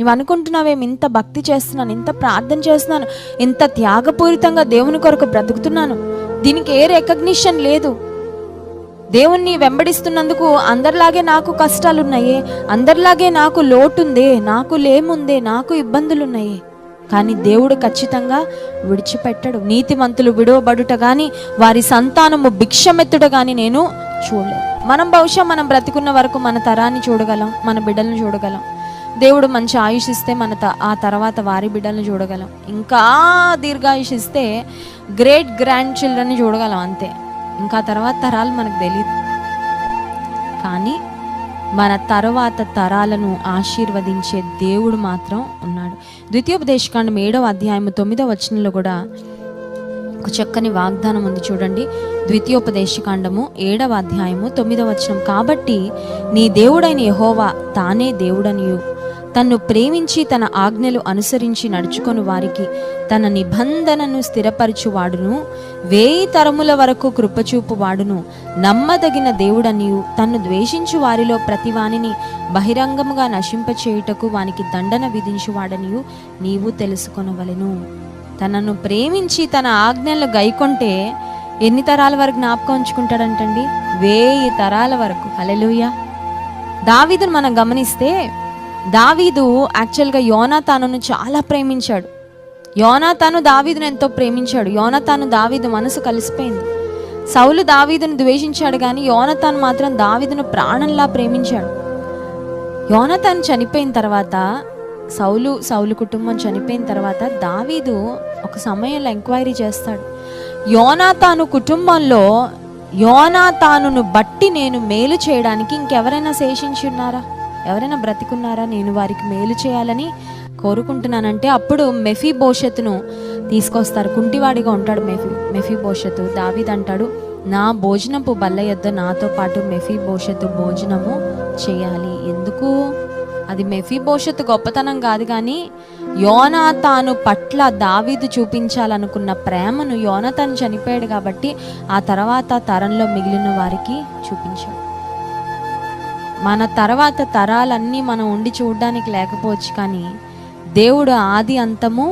నువ్వు అనుకుంటున్నావేమి, ఇంత భక్తి చేస్తున్నాను, ఇంత ప్రార్థన చేస్తున్నాను, ఇంత త్యాగపూరితంగా దేవుని కొరకు బ్రతుకుతున్నాను, దీనికి ఏ రికగ్నిషన్ లేదు. దేవుణ్ణి వెంబడిస్తున్నందుకు అందరిలాగే నాకు కష్టాలున్నాయే, అందరిలాగే నాకు లోటుందే, నాకు లేముందే, నాకు ఇబ్బందులున్నాయి. కానీ దేవుడు ఖచ్చితంగా విడిచిపెట్టడు. నీతిమంతులు విడవబడుట కానీ వారి సంతానము భిక్షమెత్తుట కానీ నేను చూడలేదు. మనం బహుశా మనం బ్రతికున్న వరకు మన తరాన్ని చూడగలం, మన బిడ్డలను చూడగలం. దేవుడు మంచి ఆయుష్ ఇస్తే ఆ తర్వాత వారి బిడ్డలను చూడగలం. ఇంకా దీర్ఘాయుష్ ఇస్తే గ్రేట్ గ్రాండ్ చిల్డ్రన్ని చూడగలం, అంతే. ఇంకా తర్వాత తరాలు మనకు తెలియదు. కానీ మన తర్వాత తరాలను ఆశీర్వదించే దేవుడు మాత్రం ఉన్నాడు. ద్వితీయోపదేశకాండం 7వ అధ్యాయము 9వ వచనంలో కూడా ఒక చక్కని వాగ్దానం ఉంది, చూడండి. ద్వితీయోపదేశకాండము 7వ అధ్యాయము 9వ వచనం. కాబట్టి నీ దేవుడైన యెహోవా తానే దేవుడనియు, తన్ను ప్రేమించి తన ఆజ్ఞలు అనుసరించి నడుచుకొని వారికి తన నిబంధనను స్థిరపరచువాడును, 1000 తరముల వరకు కృపచూపు వాడును, నమ్మదగిన దేవుడనియు, తన్ను ద్వేషించు వారిలో ప్రతివానిని బహిరంగముగా నశింపచేయుటకు వానికి దండన విధించువాడనియు నీవు తెలుసుకొనవలెను. తనను ప్రేమించి తన ఆజ్ఞలు గైకొంటే ఎన్ని తరాల వరకు జ్ఞాపకం ఉంచుకుంటాడంటండి? 1000 తరాల వరకు. హల్లెలూయా. దావీదును మనం గమనిస్తే, దావీదు యాక్చువల్గా యోనాతానును చాలా ప్రేమించాడు. యోనాతాను దావీదును ఎంతో ప్రేమించాడు. యోనాతాను దావీదు మనసు కలిసిపోయింది. సౌలు దావీదును ద్వేషించాడు, కానీ యోనాతాను మాత్రం దావీదును ప్రాణంలా ప్రేమించాడు. యోనాతాను చనిపోయిన తర్వాత, సౌలు కుటుంబం చనిపోయిన తర్వాత దావీదు ఒక సమయంలో ఎంక్వైరీ చేస్తాడు. యోనాతాను కుటుంబంలో యోనాతానును బట్టి నేను మేలు చేయడానికి ఇంకెవరైనా శేషించి ఉన్నారా, ఎవరైనా బ్రతికున్నారా, నేను వారికి మేలు చేయాలని కోరుకుంటున్నానంటే అప్పుడు మెఫీబోషెతును తీసుకొస్తారు. కుంటివాడిగా ఉంటాడు మెఫీబోషెతు. దావీదు అంటాడు, నా భోజనపు బల్ల యొద్ద నాతో పాటు మెఫీబోషెతు భోజనము చేయాలి. ఎందుకు? అది మెఫీబోషెతు గొప్పతనం కాదు, కానీ యోనాతాను పట్ల దావీదు చూపించాలనుకున్న ప్రేమను యోనాతాను చనిపోయాడు కాబట్టి ఆ తర్వాత తరంలో మిగిలిన వారికి చూపించాడు. మన తర్వాత తరాలన్నీ మనం ఉండి చూడడానికి లేకపోవచ్చు, కానీ దేవుడు ఆది అంతము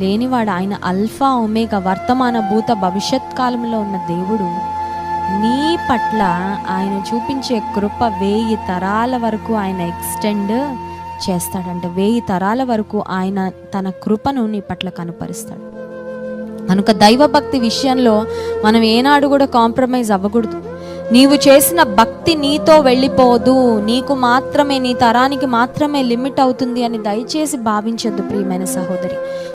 లేనివాడు. ఆయన అల్ఫా ఒమేగా, వర్తమాన భూత భవిష్యత్ కాలంలో ఉన్న దేవుడు నీ పట్ల ఆయన చూపించే కృప 1000 తరాల వరకు ఆయన ఎక్స్టెండ్ చేస్తాడంట. 1000 తరాల వరకు ఆయన తన కృపను నీ పట్ల కనపరుస్తాడు. కనుక దైవభక్తి విషయంలో మనం ఏనాడు కూడా కాంప్రమైజ్ అవ్వకూడదు. నీవు చేసిన భక్తి నీతో వెళ్ళిపోదు, నీకు మాత్రమే, నీ తరానికి మాత్రమే లిమిట్ అవుతుంది అని దయచేసి భావించొద్దు ప్రియమైన సహోదరి.